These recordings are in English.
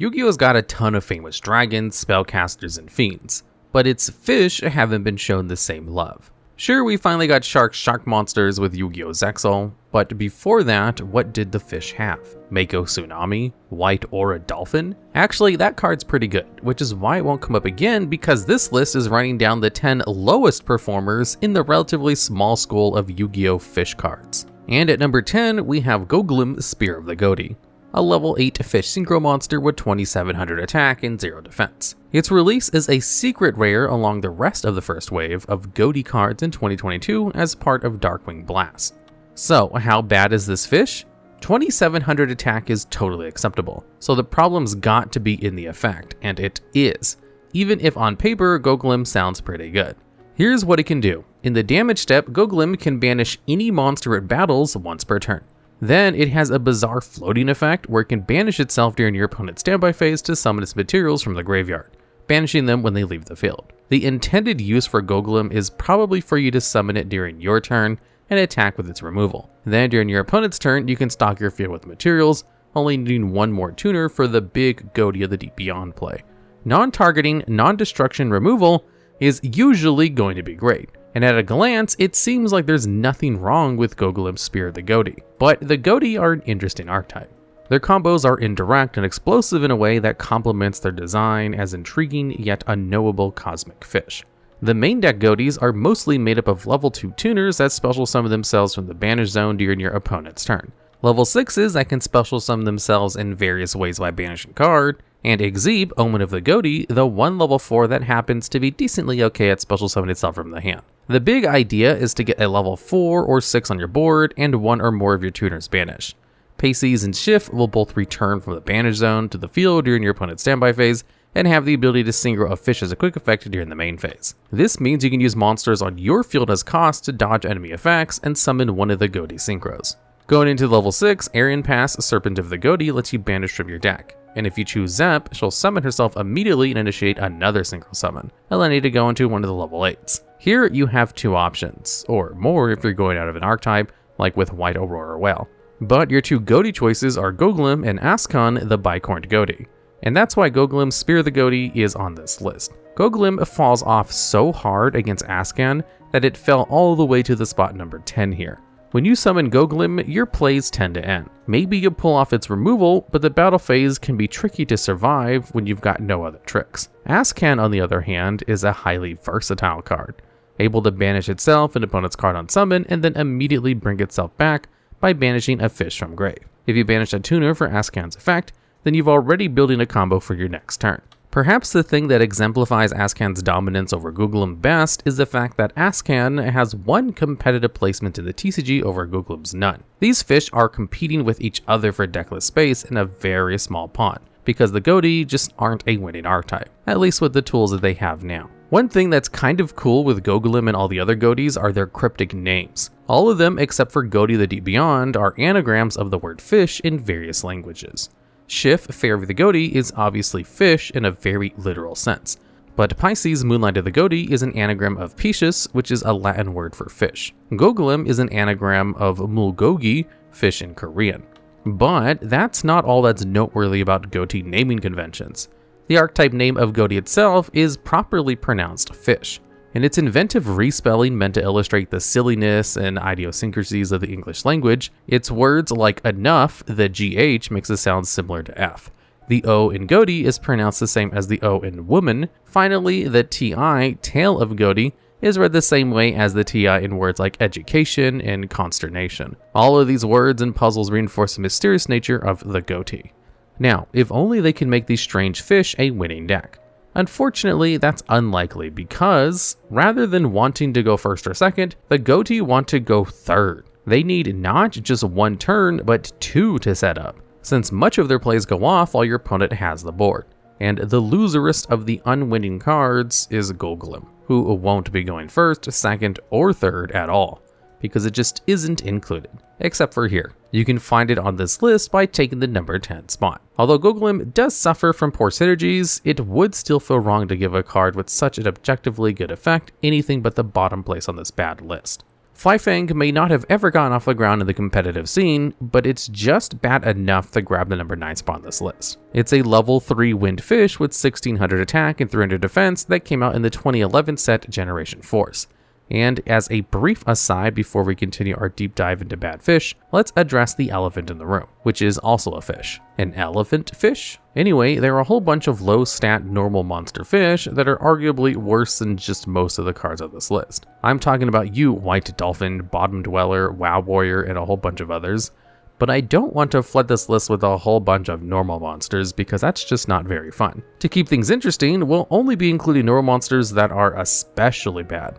Yu-Gi-Oh's got a ton of famous dragons, spellcasters, and fiends, but its fish haven't been shown the same love. Sure, we finally got shark monsters with Yu-Gi-Oh! Zexal, but before that, what did the fish have? Mako Tsunami? White Aura Dolphin? Actually, that card's pretty good, which is why it won't come up again because this list is writing down the 10 lowest performers in the relatively small school of Yu-Gi-Oh! Fish cards. And at number 10, we have Guoglim, Spear of the Ghoti, a level 8 fish synchro monster with 2700 attack and 0 defense. Its release is a secret rare along the rest of the first wave of Ghoti cards in 2022 as part of Darkwing Blast. So, how bad is this fish? 2700 attack is totally acceptable, so the problem's got to be in the effect, and it is, even if on paper Guoglim sounds pretty good. Here's what it can do. In the damage step, Guoglim can banish any monster it battles once per turn. Then it has a bizarre floating effect where it can banish itself during your opponent's standby phase to summon its materials from the graveyard, banishing them when they leave the field. The intended use for Guoglim is probably for you to summon it during your turn and attack with its removal. Then during your opponent's turn, you can stock your field with materials, only needing one more tuner for the big Ghoti of the Deep Beyond play. Non-targeting, non-destruction removal is usually going to be great. And at a glance, it seems like there's nothing wrong with Guoglim's Spear of the Ghoti. But the Ghoti are an interesting archetype. Their combos are indirect and explosive in a way that complements their design as intriguing yet unknowable cosmic fish. The main deck Ghotis are mostly made up of level 2 tuners that special summon themselves from the banish zone during your opponent's turn. Level 6s that can special summon themselves in various ways by banishing card, and Exib, Omen of the Ghoti, the one level 4 that happens to be decently okay at special summoning itself from the hand. The big idea is to get a level 4 or 6 on your board and one or more of your tuners banished. Paces and Shift will both return from the banish zone to the field during your opponent's standby phase and have the ability to synchro a fish as a quick effect during the main phase. This means you can use monsters on your field as cost to dodge enemy effects and summon one of the Ghoti synchros. Going into level 6, Arian Pass, Serpent of the Ghoti lets you banish from your deck. And if you choose Zep, she'll summon herself immediately and initiate another synchro summon, allowing you to go into one of the level 8s. Here you have 2 options, or more if you're going out of an archetype, like with White Aurora Whale. But your 2 Ghoti choices are Guoglim and Ascon, the bicorned Ghoti. And that's why Guoglim's Spear of the Ghoti is on this list. Guoglim falls off so hard against Ascon that it fell all the way to the spot number 10 here. When you summon Guoglim, your plays tend to end. Maybe you pull off its removal, but the battle phase can be tricky to survive when you've got no other tricks. Ascon, on the other hand, is a highly versatile card, able to banish itself and opponent's card on summon and then immediately bring itself back by banishing a fish from grave. If you banish a tuner for Ascon's effect, then you've already building a combo for your next turn. Perhaps the thing that exemplifies Ascon's dominance over Guoglim best is the fact that Ascon has one competitive placement in the TCG over Guoglim's none. These fish are competing with each other for deckless space in a very small pond, because the Ghoti just aren't a winning archetype, at least with the tools that they have now. One thing that's kind of cool with Guoglim and all the other Ghotis are their cryptic names. All of them except for Ghoti the Deep Beyond are anagrams of the word fish in various languages. Schiff, Fair of the Ghoti, is obviously fish in a very literal sense, but Pisces, Moonlight of the Ghoti, is an anagram of Pisces, which is a Latin word for fish. Guoglim is an anagram of Mulgogi, fish in Korean. But that's not all that's noteworthy about Ghoti naming conventions. The archetype name of Ghoti itself is properly pronounced fish, and its inventive respelling meant to illustrate the silliness and idiosyncrasies of the English language. Its words like enough, the GH makes it sound similar to F. The O in Ghoti is pronounced the same as the O in woman. Finally, the TI, tail of Ghoti, is read the same way as the TI in words like education and consternation. All of these words and puzzles reinforce the mysterious nature of the Ghoti. Now, if only they can make these strange fish a winning deck. Unfortunately, that's unlikely because, rather than wanting to go first or second, the Ghoti want to go third. They need not just one turn, but 2 to set up, since much of their plays go off while your opponent has the board. And the loserest of the unwinning cards is Guoglim, who won't be going first, second, or third at all, because it just isn't included, except for here. You can find it on this list by taking the number 10 spot. Although Guoglim does suffer from poor synergies, it would still feel wrong to give a card with such an objectively good effect anything but the bottom place on this bad list. Flyfang may not have ever gotten off the ground in the competitive scene, but it's just bad enough to grab the number 9 spot on this list. It's a level 3 wind fish with 1600 attack and 300 defense that came out in the 2011 set Generation Force. And as a brief aside before we continue our deep dive into bad fish, let's address the elephant in the room, which is also a fish. An elephant fish? Anyway, there are a whole bunch of low stat normal monster fish that are arguably worse than just most of the cards on this list. I'm talking about you, White Dolphin, Bottom Dweller, Wow Warrior, and a whole bunch of others. But I don't want to flood this list with a whole bunch of normal monsters because that's just not very fun. To keep things interesting, we'll only be including normal monsters that are especially bad.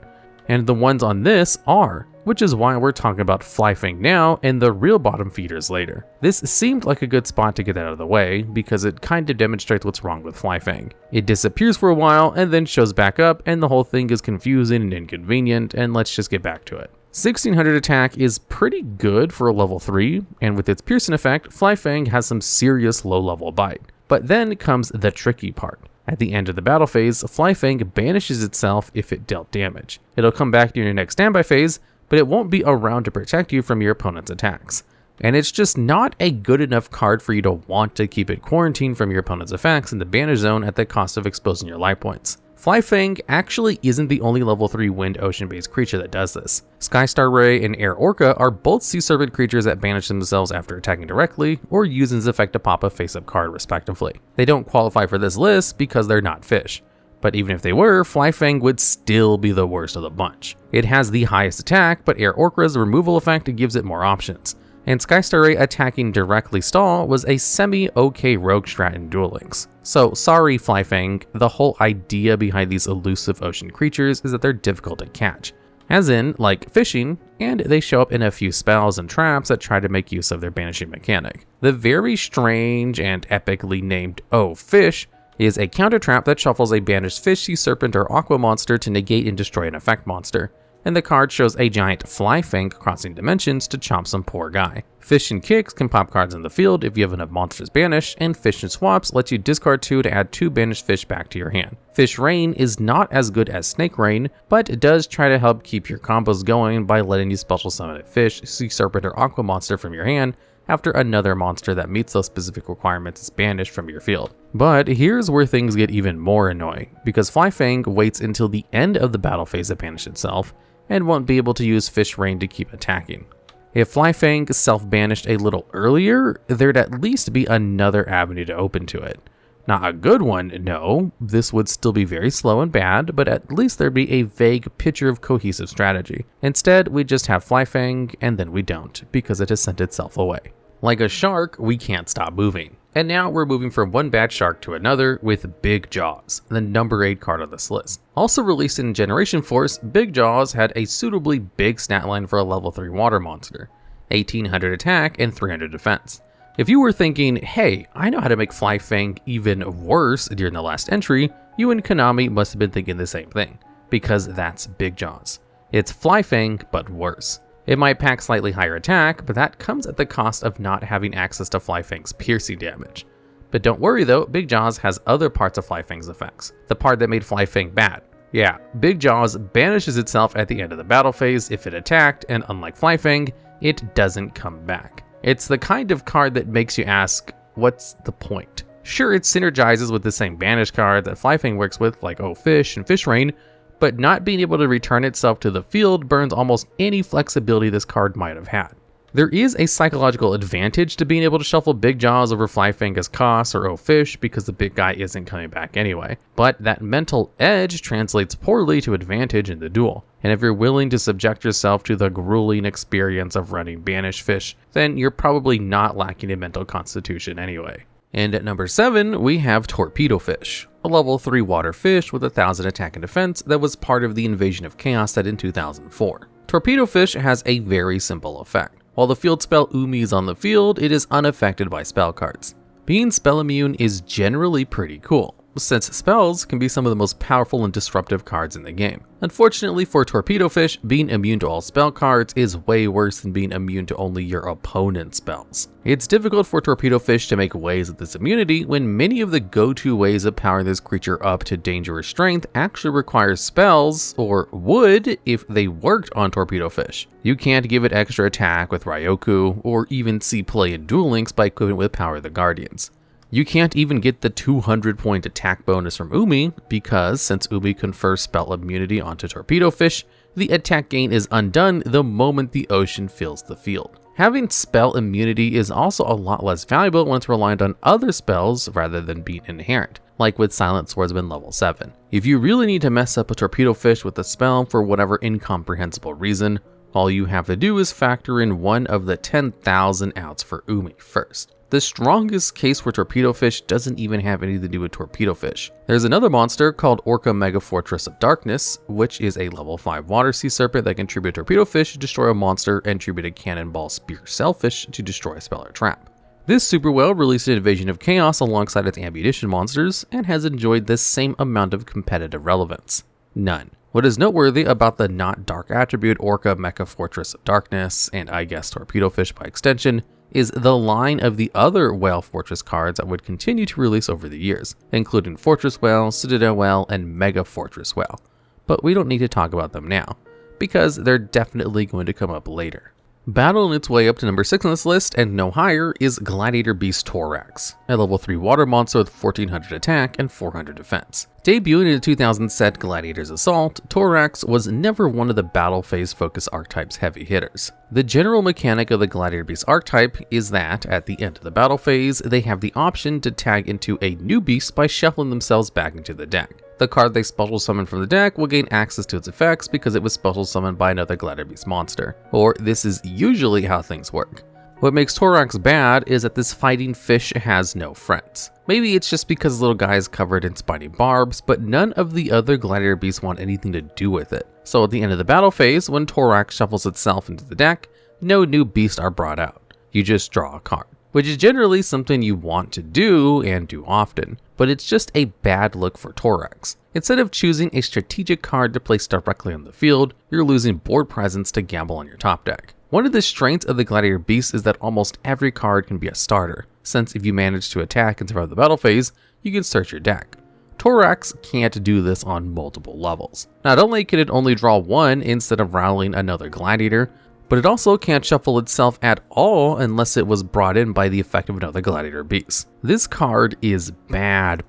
And the ones on this are, which is why we're talking about Flyfang now and the real bottom feeders later. This seemed like a good spot to get out of the way because it kind of demonstrates what's wrong with Flyfang. It disappears for a while and then shows back up and the whole thing is confusing and inconvenient, and let's just get back to it. 1600 attack is pretty good for a level 3, and with its piercing effect, Flyfang has some serious low level bite. But then comes the tricky part. At the end of the battle phase, Flyfang banishes itself if it dealt damage. It'll come back during your next standby phase, but it won't be around to protect you from your opponent's attacks. And it's just not a good enough card for you to want to keep it quarantined from your opponent's effects in the banish zone at the cost of exposing your life points. Flyfang actually isn't the only level 3 wind ocean-based creature that does this. Skystar Ray and Air Orca are both sea serpent creatures that banish themselves after attacking directly, or using this effect to pop a face-up card respectively. They don't qualify for this list because they're not fish. But even if they were, Flyfang would still be the worst of the bunch. It has the highest attack, but Air Orca's removal effect gives it more options. And Skystar Ray attacking directly stall was a semi-okay rogue strat in Duel Links. So sorry Flyfang, the whole idea behind these elusive ocean creatures is that they're difficult to catch. As in, like fishing, and they show up in a few spells and traps that try to make use of their banishing mechanic. The very strange and epically named Oh Fish is a counter trap that shuffles a banished fish, sea serpent, or aqua monster to negate and destroy an effect monster. And the card shows a giant Flyfang crossing dimensions to chomp some poor guy. Fish and Kicks can pop cards in the field if you have enough monsters banished, and Fish and Swaps lets you discard 2 to add 2 banished fish back to your hand. Fish Rain is not as good as Snake Rain, but it does try to help keep your combos going by letting you special summon a fish, sea serpent, or aqua monster from your hand after another monster that meets those specific requirements is banished from your field. But here's where things get even more annoying, because Flyfang waits until the end of the battle phase to banish itself, and won't be able to use Fish Rain to keep attacking. If Flyfang self-banished a little earlier, there'd at least be another avenue to open to it. Not a good one, no, this would still be very slow and bad, but at least there'd be a vague picture of cohesive strategy. Instead, we just have Flyfang, and then we don't, because it has sent itself away. Like a shark, we can't stop moving. And now we're moving from one bad shark to another with Big Jaws, the number 8 card on this list. Also released in Generation Force, Big Jaws had a suitably big stat line for a level 3 water monster, 1800 attack and 300 defense. If you were thinking, hey, I know how to make Flyfang even worse during the last entry, you and Konami must have been thinking the same thing, because that's Big Jaws. It's Flyfang, but worse. It might pack slightly higher attack, but that comes at the cost of not having access to Flyfang's piercing damage. But don't worry though, Big Jaws has other parts of Flyfang's effects, the part that made Flyfang bad. Yeah, Big Jaws banishes itself at the end of the battle phase if it attacked, and unlike Flyfang, it doesn't come back. It's the kind of card that makes you ask, what's the point? Sure, it synergizes with the same banish card that Flyfang works with, like Oh Fish and Fish Rain, but not being able to return itself to the field burns almost any flexibility this card might have had. There is a psychological advantage to being able to shuffle Big Jaws over Flyfang as Koss or Oh Fish because the big guy isn't coming back anyway, but that mental edge translates poorly to advantage in the duel. And if you're willing to subject yourself to the grueling experience of running banished fish, then you're probably not lacking in mental constitution anyway. And at number 7, we have Torpedo Fish, a level 3 water fish with 1000 attack and defense that was part of the Invasion of Chaos set in 2004. Torpedo Fish has a very simple effect. While the field spell Umi is on the field, it is unaffected by spell cards. Being spell immune is generally pretty cool, since spells can be some of the most powerful and disruptive cards in the game. Unfortunately for Torpedo Fish, being immune to all spell cards is way worse than being immune to only your opponent's spells. It's difficult for Torpedo Fish to make waves with this immunity when many of the go-to ways of powering this creature up to dangerous strength actually require spells, or would if they worked on Torpedo Fish. You can't give it extra attack with Ryoku, or even see play in Duel Links by equipping it with Power of the Guardians. You can't even get the 200-point attack bonus from Umi, because since Umi confers spell immunity onto Torpedo Fish, the attack gain is undone the moment the ocean fills the field. Having spell immunity is also a lot less valuable when it's reliant on other spells rather than being inherent, like with Silent Swordsman level 7. If you really need to mess up a Torpedo Fish with a spell for whatever incomprehensible reason, all you have to do is factor in one of the 10,000 outs for Umi first. The strongest case for Torpedo Fish doesn't even have anything to do with Torpedo Fish. There's another monster called Orca Mega Fortress of Darkness, which is a level 5 water sea serpent that can tribute Torpedo Fish to destroy a monster and tribute a Cannonball Spear Sailfish to destroy a spell or trap. This super whale released an Invasion of Chaos alongside its ammunition monsters and has enjoyed the same amount of competitive relevance. None. What is noteworthy about the not dark attribute Orca Mecha Fortress of Darkness, and I guess Torpedo Fish by extension, is the line of the other Whale Fortress cards that would continue to release over the years, including Fortress Whale, Citadel Whale, and Mega Fortress Whale. But we don't need to talk about them now, because they're definitely going to come up later. Battling its way up to number 6 on this list, and no higher, is Gladiator Beast Torax, a level 3 water monster with 1400 attack and 400 defense. Debuting in the 2000 set Gladiator's Assault, Torax was never one of the battle phase focus archetype's heavy hitters. The general mechanic of the Gladiator Beast archetype is that, at the end of the battle phase, they have the option to tag into a new beast by shuffling themselves back into the deck. The card they special summon from the deck will gain access to its effects because it was special summoned by another Gladiator Beast monster, or this is usually how things work. What makes Torax bad is that this fighting fish has no friends. Maybe it's just because the little guy is covered in spiny barbs, but none of the other Gladiator Beasts want anything to do with it. So at the end of the battle phase, when Torax shuffles itself into the deck, no new beasts are brought out. You just draw a card, which is generally something you want to do and do often, but it's just a bad look for Torax. Instead of choosing a strategic card to place directly on the field, you're losing board presence to gamble on your top deck. One of the strengths of the Gladiator Beast is that almost every card can be a starter, since if you manage to attack and survive the battle phase, you can search your deck. Torax can't do this on multiple levels. Not only can it only draw one instead of rattling another Gladiator, but it also can't shuffle itself at all unless it was brought in by the effect of another Gladiator Beast. This card is bad.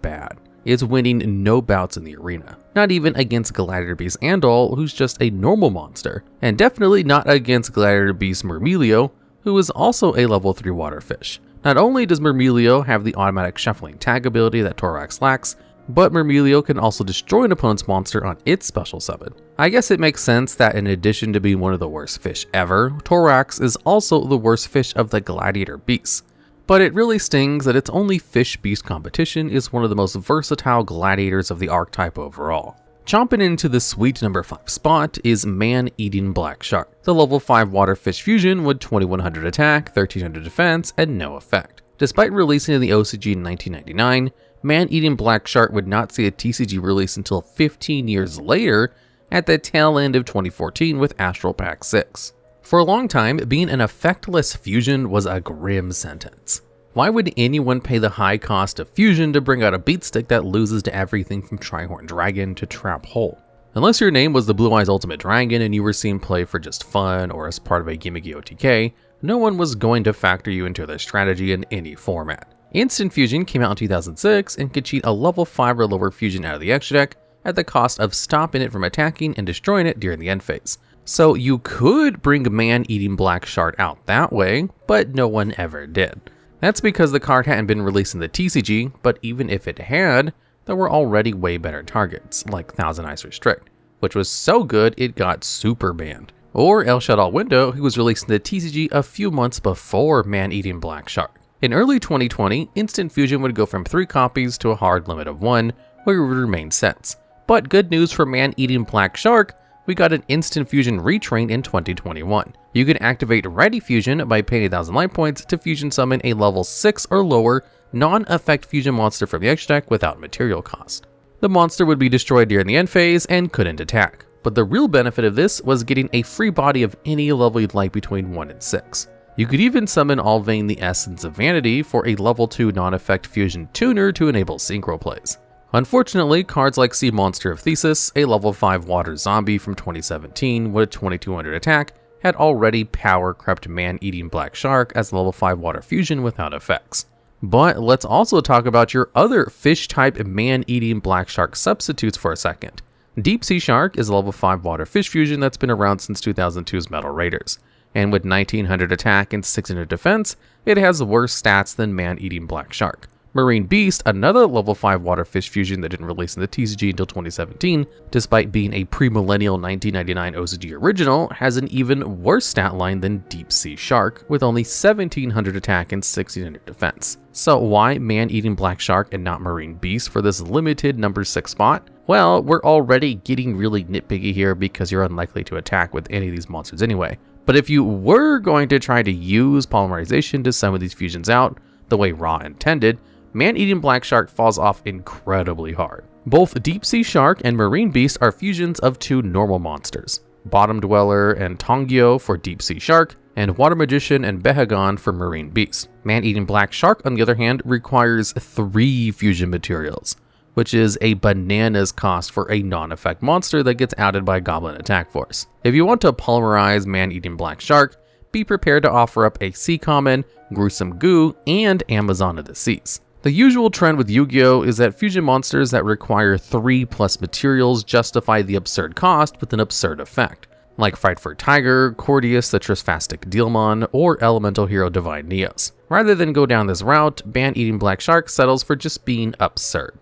It's winning no bouts in the arena. Not even against Gladiator Beast Andal, who's just a normal monster. And definitely not against Gladiator Beast Mermelio, who is also a level 3 water fish. Not only does Mermelio have the automatic shuffling tag ability that Torax lacks, but Mermelio can also destroy an opponent's monster on its special summon. I guess it makes sense that in addition to being one of the worst fish ever, Torax is also the worst fish of the Gladiator Beasts. But it really stings that its only fish-beast competition is one of the most versatile gladiators of the archetype overall. Chomping into the sweet number 5 spot is Man-Eating Black Shark, the level 5 water fish fusion with 2100 attack, 1300 defense, and no effect. Despite releasing in the OCG in 1999, Man-Eating Black Shark would not see a TCG release until 15 years later at the tail end of 2014 with Astral Pack 6. For a long time, being an effectless fusion was a grim sentence. Why would anyone pay the high cost of fusion to bring out a beatstick that loses to everything from Trihorn Dragon to Trap Hole? Unless your name was the Blue Eyes Ultimate Dragon and you were seen play for just fun or as part of a gimmicky OTK, no one was going to factor you into their strategy in any format. Instant Fusion came out in 2006 and could cheat a level 5 or lower fusion out of the extra deck at the cost of stopping it from attacking and destroying it during the end phase. So you could bring Man-Eating Black Shark out that way, but no one ever did. That's because the card hadn't been released in the TCG, but even if it had, there were already way better targets, like Thousand Eyes Restrict, which was so good it got super banned. Or El Shaddai Window, who was released in the TCG a few months before Man-Eating Black Shark. In early 2020, Instant Fusion would go from 3 copies to a hard limit of 1, where it would remain sets. But good news for Man-Eating Black Shark, we got an Instant Fusion retrain in 2021. You can activate Ready Fusion by paying 1,000 life points to fusion summon a level 6 or lower non-effect fusion monster from the extra deck without material cost. The monster would be destroyed during the end phase and couldn't attack, but the real benefit of this was getting a free body of any level you'd like between 1 and 6. You could even summon Alvain the Essence of Vanity for a level 2 non-effect fusion tuner to enable synchro plays. Unfortunately, cards like Sea Monster of Thesis, a level 5 water zombie from 2017 with a 2200 attack, had already power crept man-eating black shark as level 5 water fusion without effects. But let's also talk about your other fish-type man-eating black shark substitutes for a second. Deep Sea Shark is a level 5 water fish fusion that's been around since 2002's Metal Raiders, and with 1900 attack and 600 defense, it has worse stats than man-eating black shark. Marine Beast, another level 5 water fish fusion that didn't release in the TCG until 2017, despite being a pre-millennial 1999 OCG original, has an even worse stat line than Deep Sea Shark, with only 1700 attack and 1600 defense. So why man-eating black shark and not Marine Beast for this limited number 6 spot? Well, we're already getting really nitpicky here because you're unlikely to attack with any of these monsters anyway. But if you were going to try to use polymerization to summon these fusions out, the way Ra intended, man-eating black shark falls off incredibly hard. Both Deep Sea Shark and Marine Beast are fusions of 2 normal monsters, Bottom Dweller and Yugioh for Deep Sea Shark, and Water Magician and Behagon for Marine Beast. Man-eating black shark, on the other hand, requires 3 fusion materials, which is a bananas cost for a non-effect monster that gets outed by Goblin Attack Force. If you want to polymerize man-eating black shark, be prepared to offer up a Sea Common, Gruesome Goo, and Amazon of the Seas. The usual trend with Yu-Gi-Oh! Is that fusion monsters that require 3+ materials justify the absurd cost with an absurd effect, like Frightfur Tiger, Cordius the Trispastic Dealmon, or Elemental Hero Divine Neos. Rather than go down this route, man-eating black shark settles for just being absurd.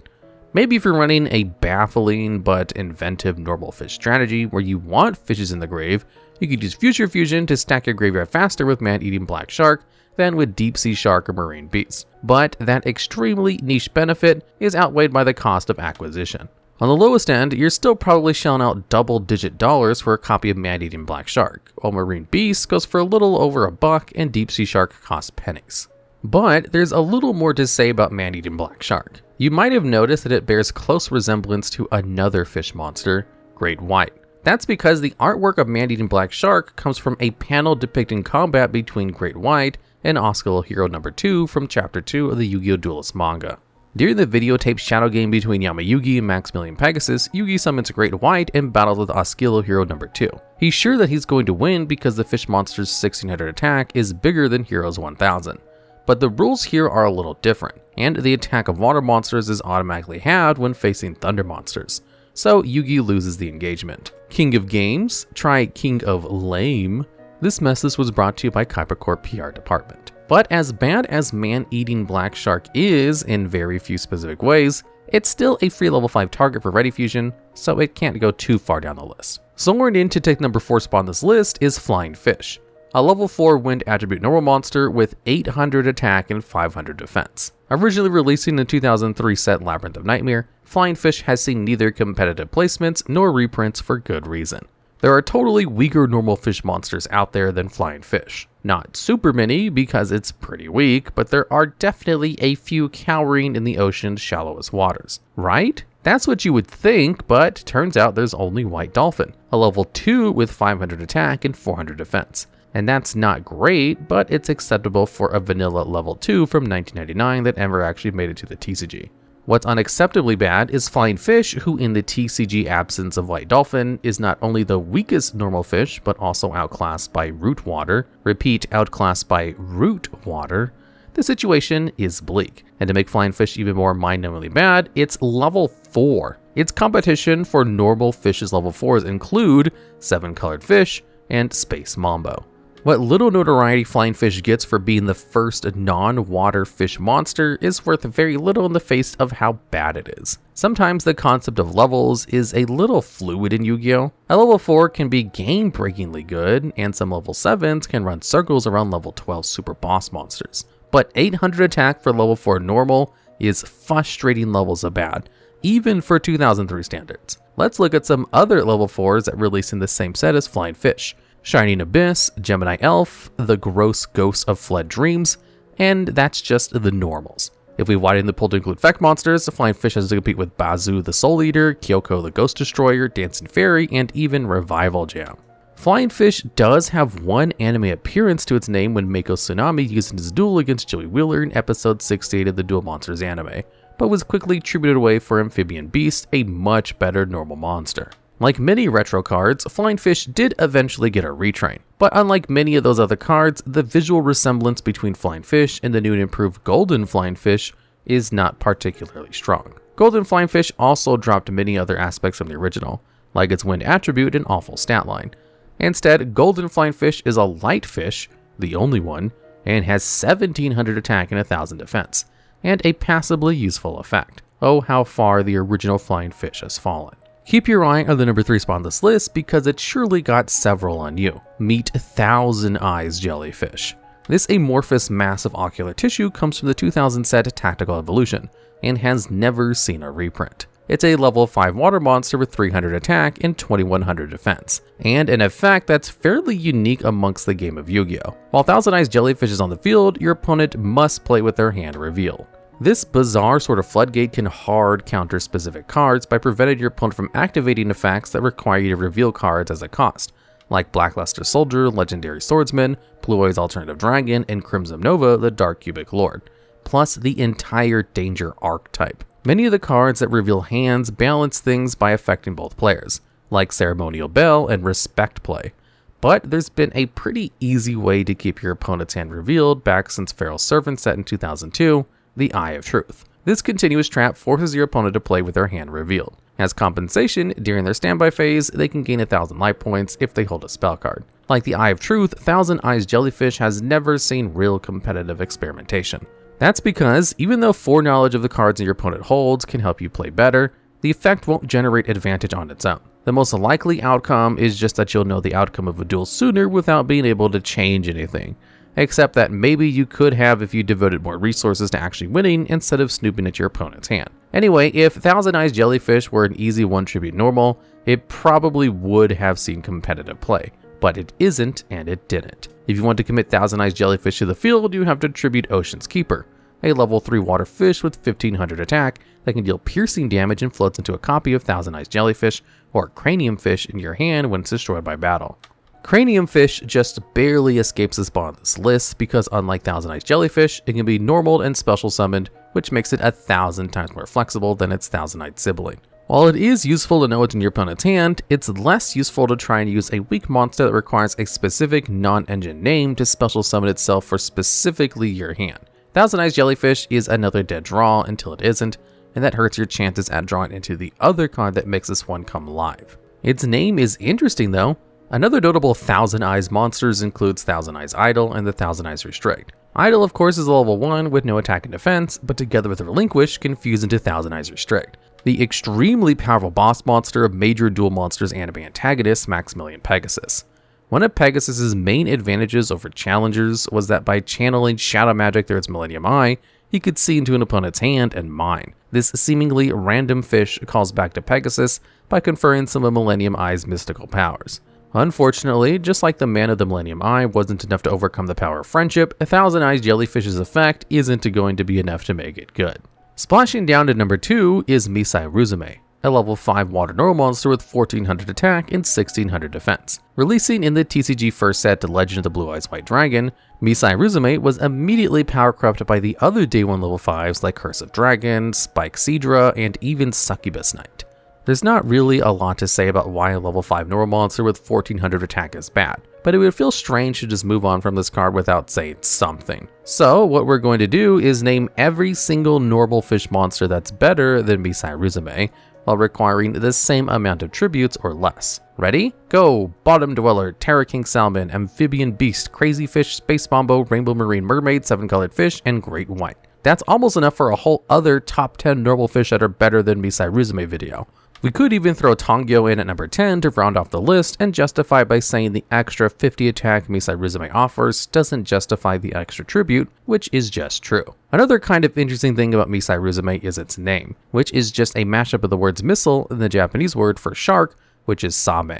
Maybe if you're running a baffling but inventive normal fish strategy where you want fishes in the grave, you could use Future Fusion to stack your graveyard faster with man-eating black shark than with Deep Sea Shark or Marine Beast. But that extremely niche benefit is outweighed by the cost of acquisition. On the lowest end, you're still probably shelling out double-digit dollars for a copy of man-eating black shark, while Marine Beast goes for a little over $1 and Deep Sea Shark costs pennies. But there's a little more to say about man-eating black shark. You might have noticed that it bears close resemblance to another fish monster, Great White. That's because the artwork of man-eating black shark comes from a panel depicting combat between Great White and Oscar Hero number 2 from chapter 2 of the Yu-Gi-Oh! Duelist manga. During the videotaped shadow game between Yamayugi and Maximilian Pegasus, Yugi summons Great White and battles with Oscar Hero number 2. He's sure that he's going to win because the fish monster's 1600 attack is bigger than Hero's 1000. But the rules here are a little different, and the attack of water monsters is automatically halved when facing thunder monsters, so Yugi loses the engagement. King of Games, try King of Lame. This message was brought to you by Kuipercorp PR department. But as bad as man-eating black shark is in very few specific ways, it's still a free level 5 target for Ready Fusion, so it can't go too far down the list. Soaring in to take number 4 spot on this list is Flying Fish, a level 4 wind attribute normal monster with 800 attack and 500 defense. Originally releasing in the 2003 set Labyrinth of Nightmare, Flying Fish has seen neither competitive placements nor reprints for good reason. There are totally weaker normal fish monsters out there than Flying Fish. Not super many because it's pretty weak, but there are definitely a few cowering in the ocean's shallowest waters, right? That's what you would think, but turns out there's only White Dolphin, a level 2 with 500 attack and 400 defense. And that's not great, but it's acceptable for a vanilla level 2 from 1999 that ever actually made it to the TCG. What's unacceptably bad is Flying Fish, who in the TCG absence of White Dolphin is not only the weakest normal fish, but also outclassed by Root Water. Repeat, outclassed by Root Water. The situation is bleak. And to make Flying Fish even more mind-numbingly bad, it's level 4. Its competition for normal fishes level 4s include 7-colored fish and Space Mambo. What little notoriety Flying Fish gets for being the first non-water fish monster is worth very little in the face of how bad it is. Sometimes the concept of levels is a little fluid in Yu-Gi-Oh! A level 4 can be game-breakingly good, and some level 7s can run circles around level 12 super boss monsters. But 800 attack for level 4 normal is frustrating levels of bad, even for 2003 standards. Let's look at some other level 4s that release in the same set as Flying Fish. Shining Abyss, Gemini Elf, The Gross Ghost of Fled Dreams, and that's just the normals. If we widen the pool to include Feck monsters, the Flying Fish has to compete with Bazu the Soul Eater, Kyoko the Ghost Destroyer, Dancing Fairy, and even Revival Jam. Flying Fish does have one anime appearance to its name when Mako Tsunami used in his duel against Joey Wheeler in episode 68 of the Duel Monsters anime, but was quickly tribute away for Amphibian Beast, a much better normal monster. Like many retro cards, Flying Fish did eventually get a retrain, but unlike many of those other cards, the visual resemblance between Flying Fish and the new and improved Golden Flying Fish is not particularly strong. Golden Flying Fish also dropped many other aspects from the original, like its wind attribute and awful stat line. Instead, Golden Flying Fish is a light fish, the only one, and has 1700 attack and 1000 defense, and a passably useful effect. Oh, how far the original Flying Fish has fallen. Keep your eye on the number 3 spot on this list because it surely got several on you. Meet Thousand Eyes Jellyfish. This amorphous mass of ocular tissue comes from the 2000 set Tactical Evolution, and has never seen a reprint. It's a level 5 water monster with 300 attack and 2100 defense, and an effect that's fairly unique amongst the game of Yu-Gi-Oh! While Thousand Eyes Jellyfish is on the field, your opponent must play with their hand revealed. This bizarre sort of floodgate can hard counter specific cards by preventing your opponent from activating effects that require you to reveal cards as a cost, like Blackluster Soldier, Legendary Swordsman, Blue Eyes Alternative Dragon, and Crimson Nova, the Dark Cubic Lord, plus the entire Danger archetype. Many of the cards that reveal hands balance things by affecting both players, like Ceremonial Bell and Respect Play. But there's been a pretty easy way to keep your opponent's hand revealed back since Feral Servant set in 2002, the Eye of Truth. This continuous trap forces your opponent to play with their hand revealed. As compensation, during their standby phase, they can gain 1000 life points if they hold a spell card. Like the Eye of Truth, Thousand Eyes Jellyfish has never seen real competitive experimentation. That's because, even though foreknowledge of the cards your opponent holds can help you play better, the effect won't generate advantage on its own. The most likely outcome is just that you'll know the outcome of a duel sooner without being able to change anything, except that maybe you could have if you devoted more resources to actually winning instead of snooping at your opponent's hand. Anyway, if Thousand Eyes Jellyfish were an easy 1 tribute normal, it probably would have seen competitive play, but it isn't and it didn't. If you want to commit Thousand Eyes Jellyfish to the field, you have to tribute Ocean's Keeper, a level 3 water fish with 1500 attack that can deal piercing damage and floats into a copy of Thousand Eyes Jellyfish or Cranium Fish in your hand when it's destroyed by battle. Cranium Fish just barely escapes the spot on this list because unlike Thousand Eyes Jellyfish, it can be normaled and special summoned, which makes it 1000 times more flexible than its Thousand Eyes sibling. While it is useful to know what's in your opponent's hand, it's less useful to try and use a weak monster that requires a specific non-engine name to special summon itself for specifically your hand. Thousand Eyes Jellyfish is another dead draw until it isn't, and that hurts your chances at drawing into the other card that makes this one come live. Its name is interesting though. Another notable Thousand Eyes monsters includes Thousand Eyes Idol and the Thousand Eyes Restrict. Idol of course is a level 1 with no attack and defense, but together with Relinquished can fuse into Thousand Eyes Restrict, the extremely powerful boss monster of major Duel Monsters anime antagonist Maximilian Pegasus. One of Pegasus's main advantages over challengers was that by channeling shadow magic through its Millennium Eye, he could see into an opponent's hand and mine. This seemingly random fish calls back to Pegasus by conferring some of Millennium Eye's mystical powers. Unfortunately, just like the mana of the Millennium Eye wasn't enough to overcome the power of friendship, a Thousand Eyes Jellyfish's effect isn't going to be enough to make it good. Splashing down to number 2 is Misairuzame, a level 5 water normal monster with 1400 attack and 1600 defense. Releasing in the TCG first set to Legend of the Blue Eyes White Dragon, Misairuzame was immediately power corrupted by the other day 1 level 5s like Curse of Dragon, Spike Seadra, and even Succubus Knight. There's not really a lot to say about why a level 5 normal monster with 1400 attack is bad, but it would feel strange to just move on from this card without saying something. So what we're going to do is name every single normal fish monster that's better than Misairuzame, while requiring the same amount of tributes or less. Ready? Go! Bottom Dweller, Terra King Salmon, Amphibian Beast, Crazy Fish, Space Bombo, Rainbow Marine Mermaid, 7-colored fish, and Great White. That's almost enough for a whole other top 10 normal fish that are better than Misairuzame video. We could even throw Tongyo in at number 10 to round off the list and justify by saying the extra 50 attack Misairuzame offers doesn't justify the extra tribute, which is just true. Another kind of interesting thing about Misairuzame is its name, which is just a mashup of the words missile and the Japanese word for shark, which is same.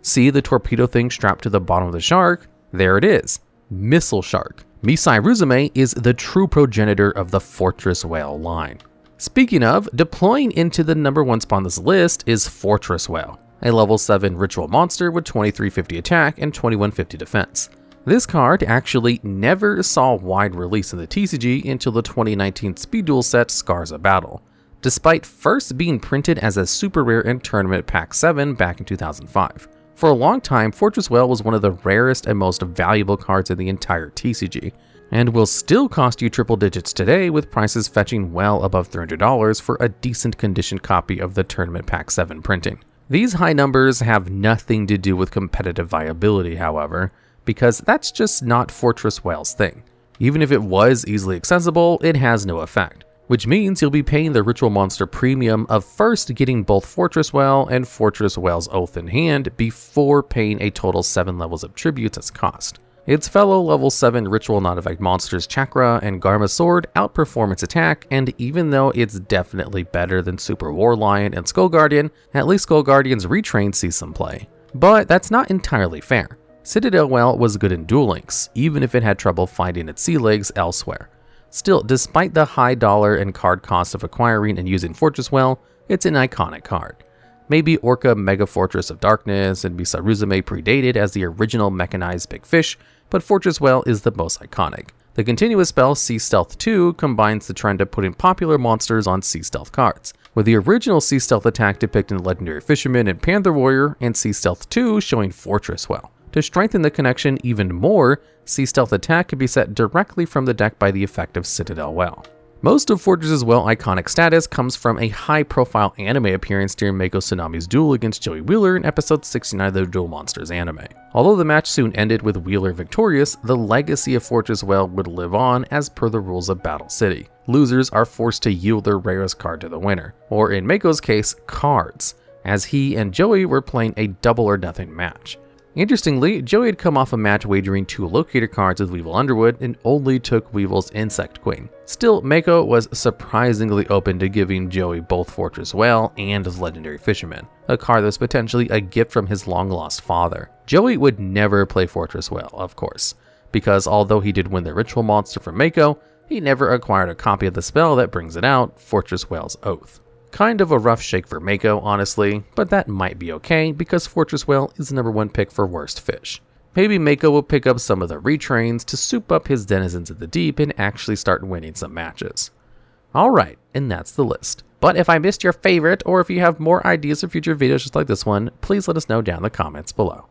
See the torpedo thing strapped to the bottom of the shark? There it is. Missile Shark. Misairuzame is the true progenitor of the Fortress Whale line. Speaking of, deploying into the number 1 spot on this list is Fortress Whale, a level 7 ritual monster with 2350 attack and 2150 defense. This card actually never saw wide release in the TCG until the 2019 Speed Duel set Scars of Battle, despite first being printed as a super rare in Tournament Pack 7 back in 2005. For a long time, Fortress Whale was one of the rarest and most valuable cards in the entire TCG, and will still cost you triple digits today, with prices fetching well above $300 for a decent condition copy of the Tournament Pack 7 printing. These high numbers have nothing to do with competitive viability, however, because that's just not Fortress Whale's thing. Even if it was easily accessible, it has no effect, which means you'll be paying the Ritual Monster premium of first getting both Fortress Whale and Fortress Whale's Oath in hand before paying a total 7 levels of tributes as cost. Its fellow level 7 Ritual non-effect monsters Chakra and Garma Sword outperform its attack, and even though it's definitely better than Super War Lion and Skull Guardian, at least Skull Guardian's retrain sees some play. But that's not entirely fair. Citadel Whale was good in Duel Links, even if it had trouble finding its sea legs elsewhere. Still, despite the high dollar and card cost of acquiring and using Fortress Whale, it's an iconic card. Maybe Orca Mega Fortress of Darkness and Misairuzame predated as the original mechanized big fish, but Fortress Whale is the most iconic. The continuous spell Sea Stealth 2 combines the trend of putting popular monsters on Sea Stealth cards, with the original Sea Stealth attack depicting the Legendary Fisherman and Panther Warrior, and Sea Stealth 2 showing Fortress Whale. To strengthen the connection even more, Sea Stealth attack can be set directly from the deck by the effect of Citadel Whale. Most of Fortress Whale iconic status comes from a high-profile anime appearance during Mako Tsunami's duel against Joey Wheeler in episode 69 of the Duel Monsters anime. Although the match soon ended with Wheeler victorious, the legacy of Fortress Whale would live on as per the rules of Battle City. Losers are forced to yield their rarest card to the winner, or in Mako's case, cards, as he and Joey were playing a double or nothing match. Interestingly, Joey had come off a match wagering 2 locator cards with Weevil Underwood and only took Weevil's Insect Queen. Still, Mako was surprisingly open to giving Joey both Fortress Whale and his Legendary Fisherman, a card that was potentially a gift from his long-lost father. Joey would never play Fortress Whale, of course, because although he did win the Ritual Monster from Mako, he never acquired a copy of the spell that brings it out, Fortress Whale's Oath. Kind of a rough shake for Mako, honestly, but that might be okay because Fortress Whale is the number 1 pick for worst fish. Maybe Mako will pick up some of the retrains to soup up his denizens of the deep and actually start winning some matches. Alright, and that's the list. But if I missed your favorite, or if you have more ideas for future videos just like this one, please let us know down in the comments below.